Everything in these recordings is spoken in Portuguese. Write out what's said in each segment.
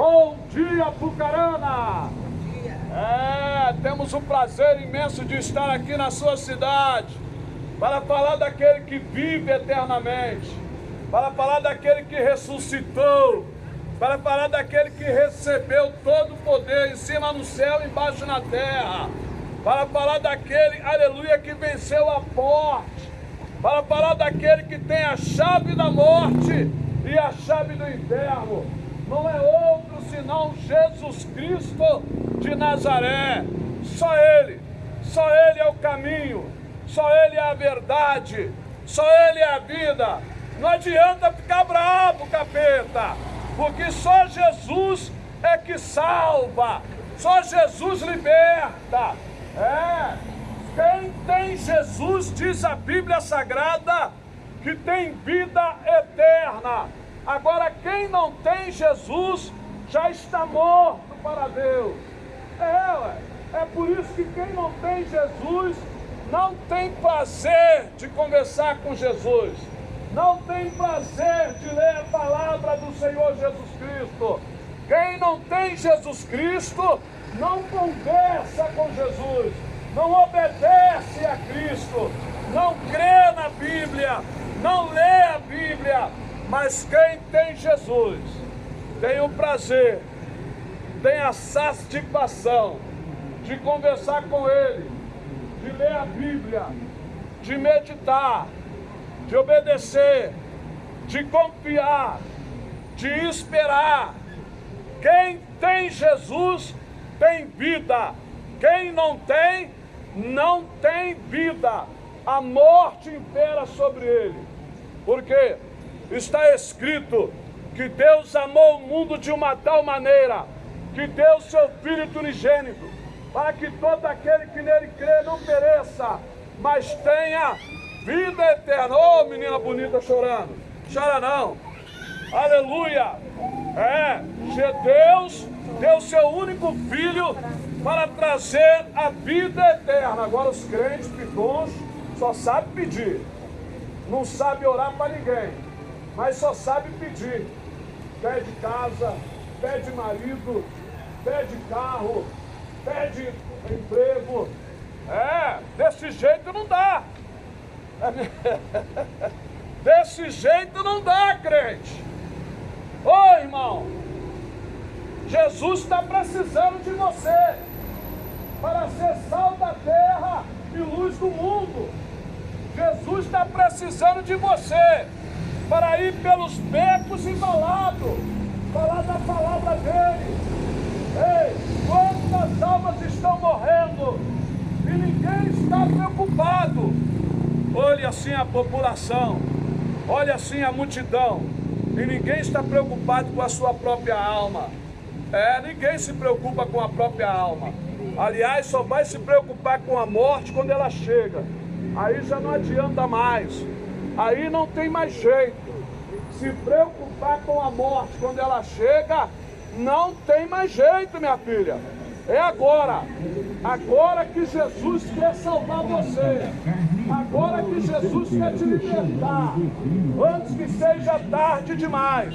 Bom dia, Apucarana! Bom dia. Temos um prazer imenso de estar aqui na sua cidade para falar daquele que vive eternamente, para falar daquele que ressuscitou, para falar daquele que recebeu todo o poder em cima no céu e embaixo na terra, para falar daquele, aleluia, que venceu a morte, para falar daquele que tem a chave da morte e a chave do inferno. Não é outro senão Jesus Cristo de Nazaré. Só Ele é o caminho, só Ele é a verdade, só Ele é a vida. Não adianta ficar bravo, capeta, porque só Jesus é que salva, só Jesus liberta. Quem tem Jesus, diz a Bíblia Sagrada, que tem vida eterna. Agora, quem não tem Jesus já está morto para Deus. É por isso que quem não tem Jesus não tem prazer de conversar com Jesus, não tem prazer de ler a palavra do Senhor Jesus Cristo. Quem não tem Jesus Cristo não conversa com Jesus, não obedece a Cristo, não crê na Bíblia, não lê a Bíblia. Mas quem tem Jesus tem o prazer, tem a satisfação de conversar com Ele, de ler a Bíblia, de meditar, de obedecer, de confiar, de esperar. Quem tem Jesus tem vida, quem não tem, não tem vida. A morte impera sobre ele. Por quê? Está escrito que Deus amou o mundo de uma tal maneira que deu seu Filho unigênito, para que todo aquele que nele crê não pereça, mas tenha vida eterna. Ô, menina bonita chorando, chora não, aleluia. Deus deu seu único Filho para trazer a vida eterna. Agora os crentes pidons só sabem pedir, não sabem orar para ninguém, mas só sabe pedir. Pede casa, pede marido, pede carro, pede emprego. Desse jeito não dá. Desse jeito não dá, crente. Ô, irmão, Jesus está precisando de você para ser sal da terra e luz do mundo. Jesus está precisando de você para ir pelos becos e valados, falar da palavra dele. Ei, quantas almas estão morrendo e ninguém está preocupado. Olhe assim a população, olhe assim a multidão, e ninguém está preocupado com a sua própria alma. Ninguém se preocupa com a própria alma. Aliás, só vai se preocupar com a morte quando ela chega. Aí já não adianta mais. Aí não tem mais jeito. Se preocupar com a morte quando ela chega, não tem mais jeito, minha filha. É agora. Agora que Jesus quer salvar você. Agora que Jesus quer te libertar. Antes que seja tarde demais.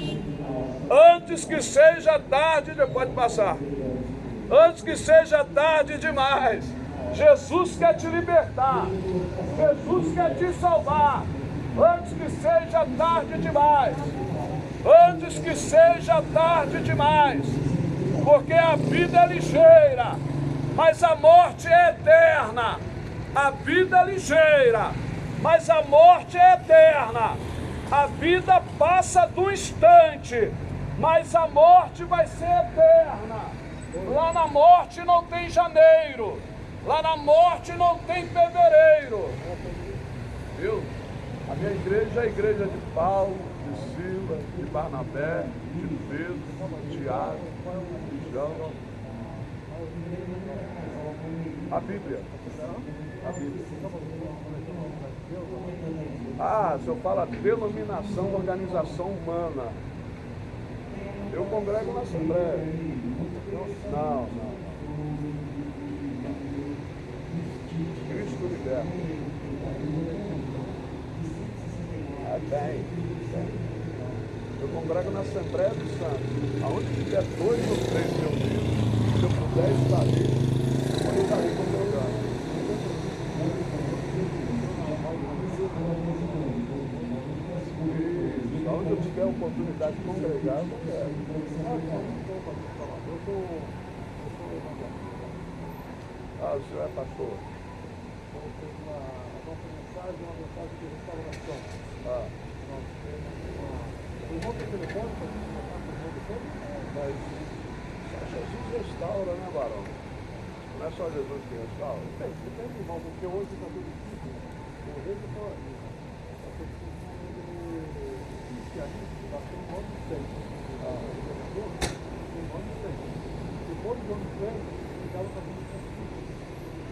Antes que seja tarde, pode passar. Antes que seja tarde demais. Jesus quer te libertar. Jesus quer te salvar. Antes que seja tarde demais. Antes que seja tarde demais. Porque a vida é ligeira, mas a morte é eterna. A vida é ligeira, mas a morte é eterna. A vida passa do instante, mas a morte vai ser eterna. Lá na morte não tem janeiro. Lá na morte não tem fevereiro. Viu? A minha igreja é a igreja de Paulo, de Silas, de Barnabé, de Pedro, de Tiago, de João. A Bíblia. A Bíblia. Se eu falo denominação, organização humana, eu congrego na Assembleia. Não. Cristo liberta. Tem. Eu congrego na Assembleia dos Santos. Aonde tiver 2 ou 3 reunidos, se eu puder estar ali, eu estarei congregando. E aonde eu tiver a oportunidade de congregar, eu quero. Ah, o senhor é pastor. Uma mensagem de restauração. Mas Jesus restaura, né, Barão? Não é só Jesus que restaura? Depende, irmão, porque hoje está tudo difícil. O rei está ali. A questão de cristianismo, nós temos um ano de tempo. Tem um ano de tempo. Depois do ano de tempo, ficava fazendo sacrifício.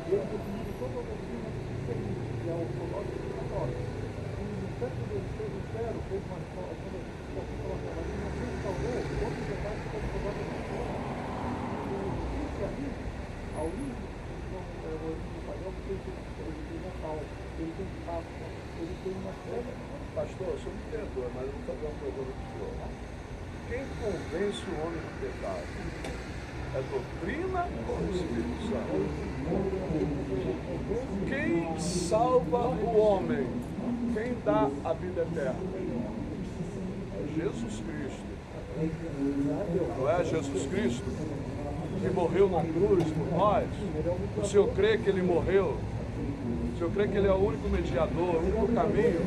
E ele definiu toda a doutrina que é o ortodoxo e o católico. E no século XVI, fez uma escola, quando a gente restaurou, outros detalhes como o cristianismo, a origem do pagão, ele tem Natal, ele tem Páscoa, ele tem uma série. Pastor, o senhor me perdoa, mas eu vou fazer uma pergunta para o senhor. Quem convence o homem do pecado? É doutrina ou o Espírito Santo? Quem salva o homem? Quem dá a vida eterna? É Jesus Cristo. Não é Jesus Cristo que morreu na cruz por nós? O senhor crê que ele morreu? O senhor crê que ele é o único mediador, o único caminho?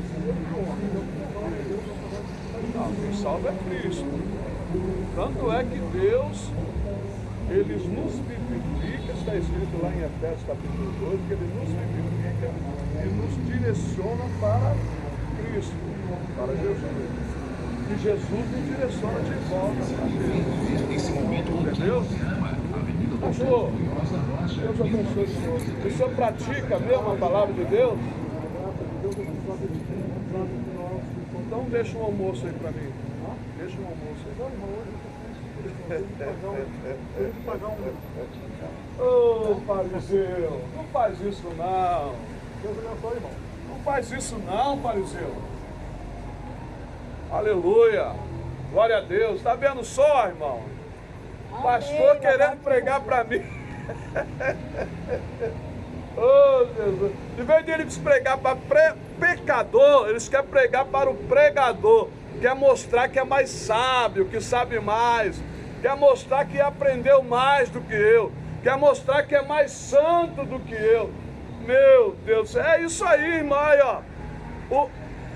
Não, quem salva é Cristo. Tanto é que Deus, ele nos vivifica, está escrito lá em Efésios capítulo 2, que ele nos vivifica e nos direciona para Cristo, para Jesus. E Jesus nos direciona de volta para Deus. Entendeu? Pastor, Deus abençoe o senhor. O senhor pratica mesmo a palavra de Deus? Então deixa um almoço aí para mim. Deixa um almoço aí. Ô, fariseu, não faz isso não. Deus abençoe, irmão. Não faz isso não, fariseu. Aleluia. Glória a Deus. Está vendo só, irmão? Pastor querendo pregar para mim. Oh, Jesus. Em vez de eles pregar para pecador, eles querem pregar para o pregador. Quer mostrar que é mais sábio, que sabe mais. Quer mostrar que aprendeu mais do que eu. Quer mostrar que é mais santo do que eu. Meu Deus, é isso aí, irmão. Aí, ó.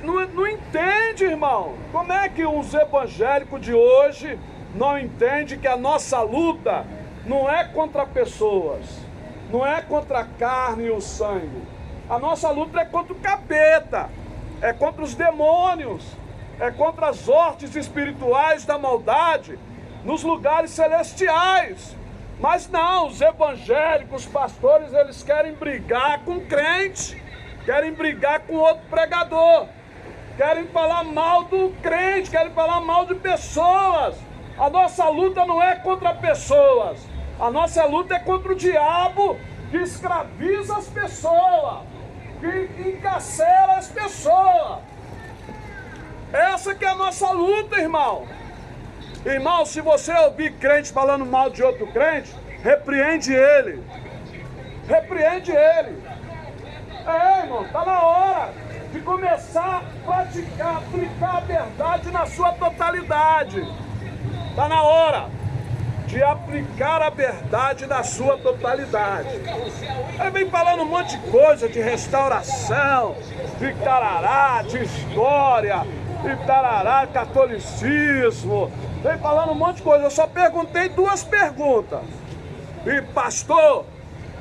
Não entende, irmão. Como é que os evangélicos de hoje não entendem que a nossa luta não é contra pessoas, não é contra a carne e o sangue. A nossa luta é contra o capeta, é contra os demônios, é contra as hortes espirituais da maldade nos lugares celestiais. Mas não, os evangélicos, os pastores, eles querem brigar com crente, querem brigar com outro pregador, querem falar mal do crente, querem falar mal de pessoas. A nossa luta não é contra pessoas, a nossa luta é contra o diabo que escraviza as pessoas, que encarcera as pessoas. Essa que é a nossa luta, irmão. Irmão, se você ouvir crente falando mal de outro crente, repreende ele. Repreende ele. É, irmão, está na hora de começar a praticar, aplicar a verdade na sua totalidade. Está na hora de aplicar a verdade na sua totalidade. Ele vem falando um monte de coisa, de restauração, de tarará, de história, de tarará, catolicismo. Vem falando um monte de coisa. Eu só perguntei 2 perguntas. E pastor,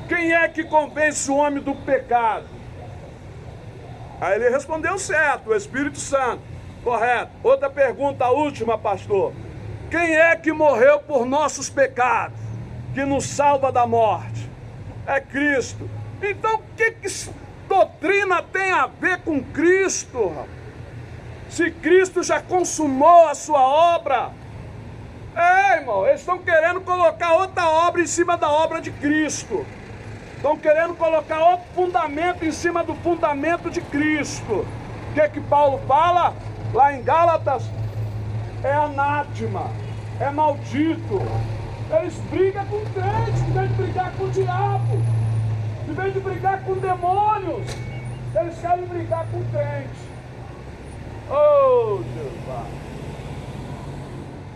quem é que convence o homem do pecado? Aí ele respondeu certo, o Espírito Santo. Correto. Outra pergunta, a última, pastor. Quem é que morreu por nossos pecados, que nos salva da morte? É Cristo. Então, que doutrina tem a ver com Cristo? Se Cristo já consumou a sua obra. É, irmão, eles estão querendo colocar outra obra em cima da obra de Cristo. Estão querendo colocar outro fundamento em cima do fundamento de Cristo. O que Paulo fala lá em Gálatas? é anátema, é maldito. Eles brigam com crentes, em vez de brigar com o diabo, em vez de brigar com demônios, eles querem brigar com crente. Oh, Jesus!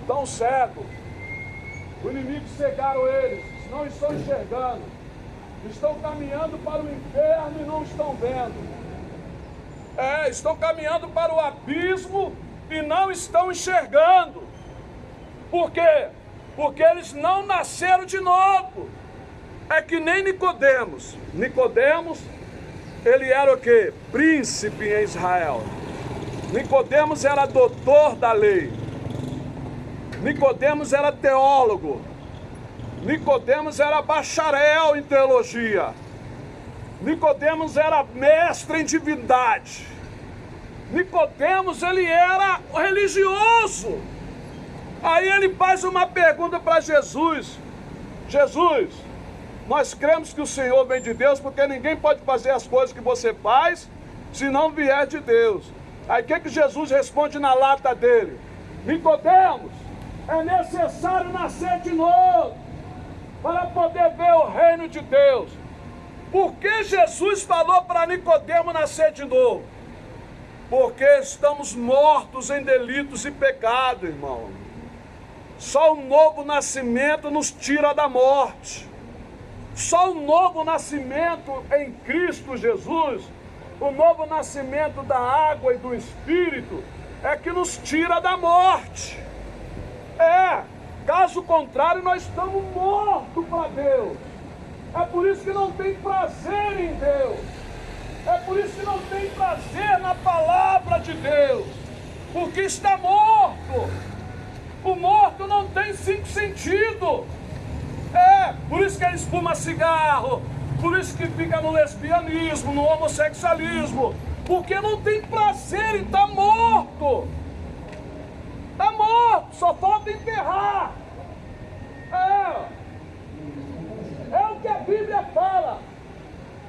Estão cegos. O inimigo cegaram eles, não estão enxergando. Estão caminhando para o inferno e não estão vendo. Estão caminhando para o abismo e não estão enxergando. Por quê? Porque eles não nasceram de novo. É que nem Nicodemos. Nicodemos, ele era o quê? Príncipe em Israel. Nicodemos era doutor da lei. Nicodemos era teólogo. Nicodemos era bacharel em teologia. Nicodemos era mestre em divindade. Nicodemos, ele era religioso. Aí ele faz uma pergunta para Jesus. Jesus, nós cremos que o Senhor vem de Deus, porque ninguém pode fazer as coisas que você faz se não vier de Deus. Aí o que Jesus responde na lata dele? Nicodemos, é necessário nascer de novo para poder ver o reino de Deus. Por que Jesus falou para Nicodemos nascer de novo? Porque estamos mortos em delitos e pecado, irmão. Só o novo nascimento nos tira da morte. Só o novo nascimento em Cristo Jesus, o novo nascimento da água e do Espírito, é que nos tira da morte. Caso contrário, nós estamos mortos para Deus. É por isso que não tem prazer em Deus. É por isso que não tem prazer na palavra de Deus. Porque está morto. O morto não tem 5 sentidos. Por isso que ele espuma cigarro. Por isso que fica no lesbianismo, no homossexualismo. Porque não tem prazer e está morto. Está morto, só falta enterrar. É o que a Bíblia fala.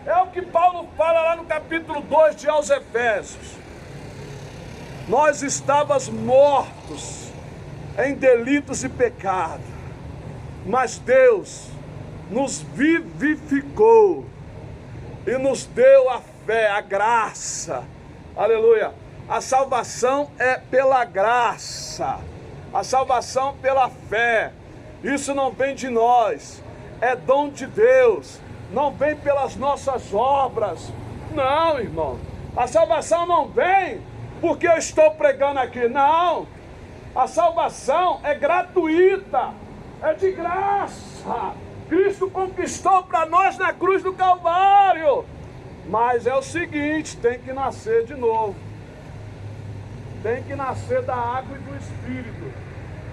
É o que Paulo fala lá no capítulo 2 de aos Efésios. Nós estávamos mortos em delitos e pecado, mas Deus nos vivificou e nos deu a fé, a graça. Aleluia. A salvação é pela graça. A salvação pela fé. Isso não vem de nós. É dom de Deus. Não vem pelas nossas obras. Não, irmão. A salvação não vem porque eu estou pregando aqui. Não. A salvação é gratuita. É de graça. Cristo conquistou para nós na cruz do Calvário. Mas é o seguinte, tem que nascer de novo. Tem que nascer da água e do Espírito,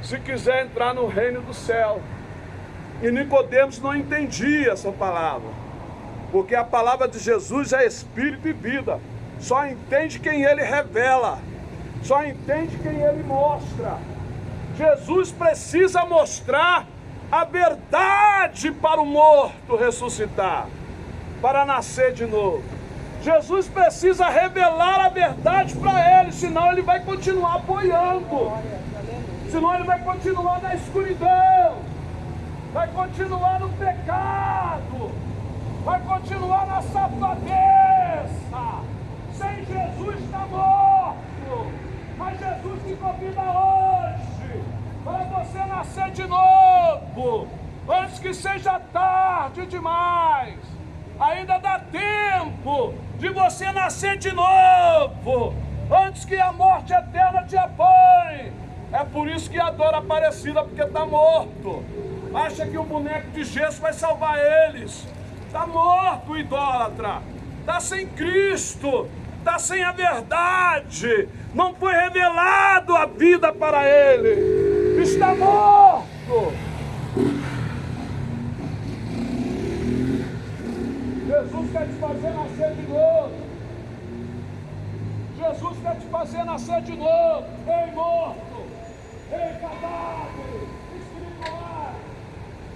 se quiser entrar no reino do céu. E Nicodemos não entendia essa palavra, porque a palavra de Jesus é Espírito e vida. Só entende quem ele revela, só entende quem ele mostra. Jesus precisa mostrar a verdade para o morto ressuscitar, para nascer de novo. Jesus precisa revelar a verdade para ele, senão ele vai continuar apoiando, senão ele vai continuar na escuridão, vai continuar no pecado, vai continuar na safadeza. Sem Jesus está morto, mas Jesus te convida hoje para você nascer de novo, antes que seja tarde demais. Ainda dá tempo de você nascer de novo, antes que a morte eterna te apanhe. É por isso que adora a Aparecida, porque está morto. Acha que o boneco de gesso vai salvar eles. Está morto o idólatra. Está sem Cristo. Está sem a verdade. Não foi revelado a vida para ele. Está morto. Jesus quer te fazer nascer de novo. Jesus quer te fazer nascer de novo. Ei, morto. Ei, cadáver espiritual.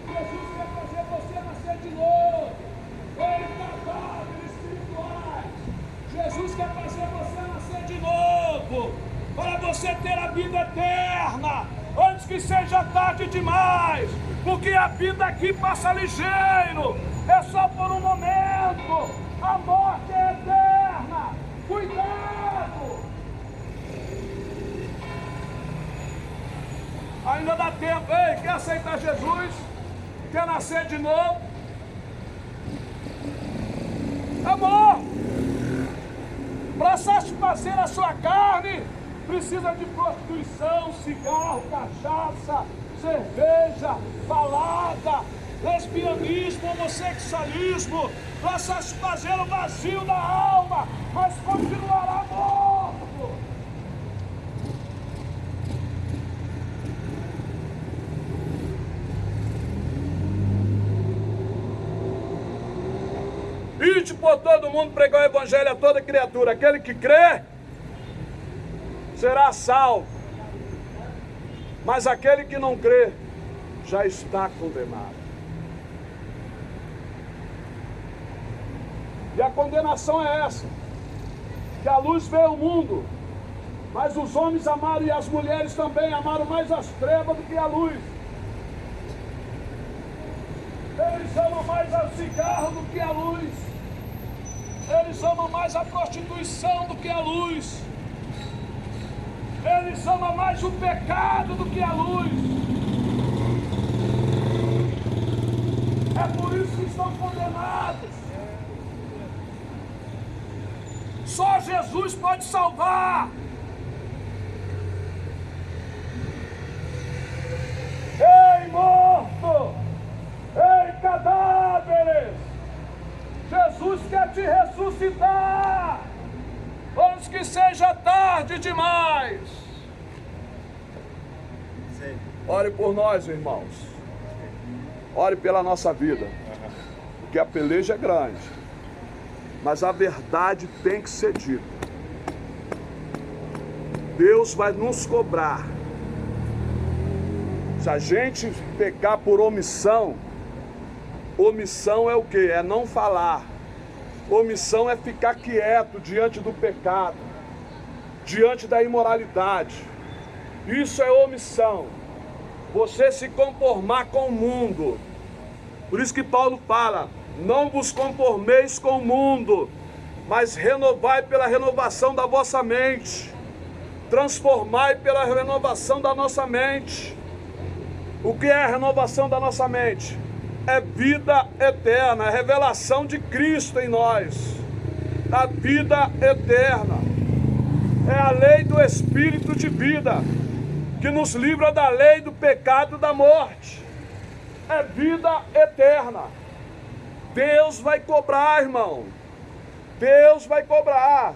Jesus quer fazer você nascer de novo. Ei, cadáver espirituais. Jesus quer fazer você nascer de novo, para você ter a vida eterna. eterna, antes que seja tarde demais, porque a vida aqui passa ligeiro, é só por um momento, a morte é eterna, cuidado! Ainda dá tempo, ei, quer aceitar Jesus? Quer nascer de novo? Amor! Para satisfazer a sua carne, precisa de prostituição, cigarro, cachaça, cerveja, balada, lesbianismo, homossexualismo, para satisfazer o vazio da alma, mas continuará morto. Ide por todo mundo pregar o evangelho a toda criatura. Aquele que crê será salvo, mas aquele que não crê já está condenado. E a condenação é essa: que a luz veio ao mundo, mas os homens amaram, e as mulheres também amaram mais as trevas do que a luz. Eles amam mais o cigarro do que a luz. Eles amam mais a prostituição do que a luz. Eles amam mais o pecado do que a luz. É por isso que estão condenados. Só Jesus pode salvar. Ei, morto! Ei, cadáveres! Jesus quer te ressuscitar, antes que seja tarde demais. Sim. Ore por nós, irmãos. Ore pela nossa vida, porque a peleja é grande, mas a verdade tem que ser dita. Deus vai nos cobrar. Se a gente pecar por omissão, omissão é o quê? É não falar. Omissão é ficar quieto diante do pecado, diante da imoralidade. Isso é omissão. Você se conformar com o mundo. Por isso que Paulo fala: não vos conformeis com o mundo, mas renovai pela renovação da vossa mente. Transformai pela renovação da nossa mente. O que é a renovação da nossa mente? É vida eterna, é a revelação de Cristo em nós. A vida eterna é a lei do Espírito de vida, que nos livra da lei do pecado e da morte. É vida eterna. Deus vai cobrar, irmão. Deus vai cobrar.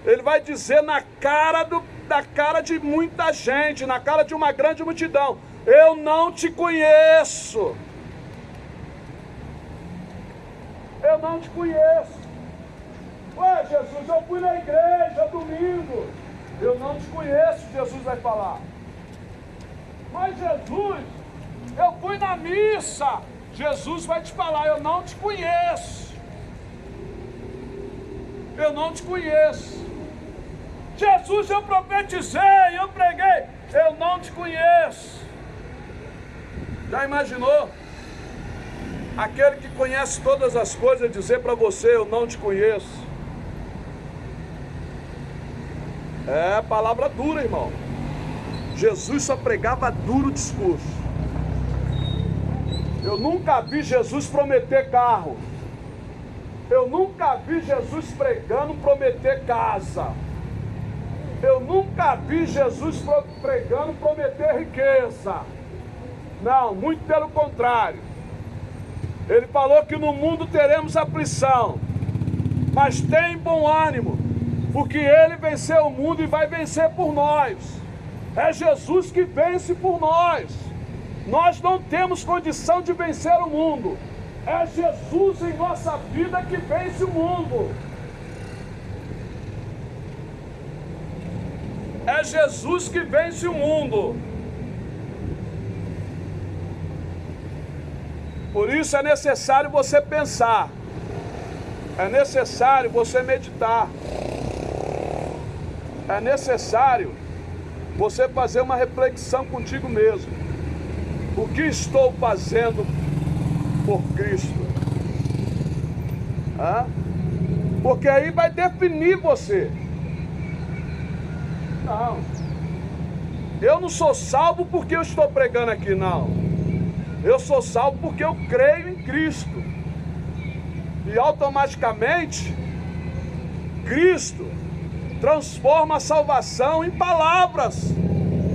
Ele vai dizer na cara de muita gente, na cara de uma grande multidão: eu não te conheço. Eu não te conheço. Ué, Jesus, eu fui na igreja domingo. Eu não te conheço, Jesus vai falar. Mas Jesus, eu fui na missa. Jesus vai te falar: eu não te conheço. Eu não te conheço. Jesus, eu profetizei, eu preguei. Eu não te conheço. Já imaginou? Aquele que conhece todas as coisas dizer para você: eu não te conheço. É palavra dura, irmão. Jesus só pregava duro discurso. Eu nunca vi Jesus prometer carro. Eu nunca vi Jesus pregando prometer casa. Eu nunca vi Jesus pregando prometer riqueza. Não, muito pelo contrário. Ele falou que no mundo teremos aflição, mas tem bom ânimo, porque Ele venceu o mundo e vai vencer por nós. É Jesus que vence por nós. Nós não temos condição de vencer o mundo. É Jesus em nossa vida que vence o mundo. É Jesus que vence o mundo. Por isso é necessário você pensar. É necessário você meditar. É necessário você fazer uma reflexão contigo mesmo. O que estou fazendo por Cristo? Porque aí vai definir você. Não. Eu não sou salvo porque eu estou pregando aqui, não. Eu sou salvo porque eu creio em Cristo. E automaticamente, Cristo transforma a salvação em palavras.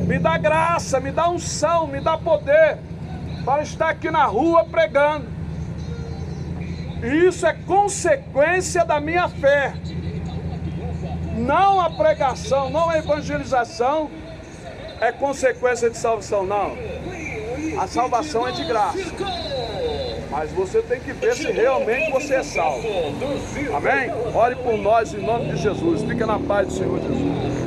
Me dá graça, me dá unção, me dá poder para estar aqui na rua pregando. E isso é consequência da minha fé. Não a pregação, não a evangelização é consequência de salvação, não. A salvação é de graça. Mas você tem que ver se realmente você é salvo. Amém? Ore por nós em nome de Jesus. Fica na paz do Senhor Jesus.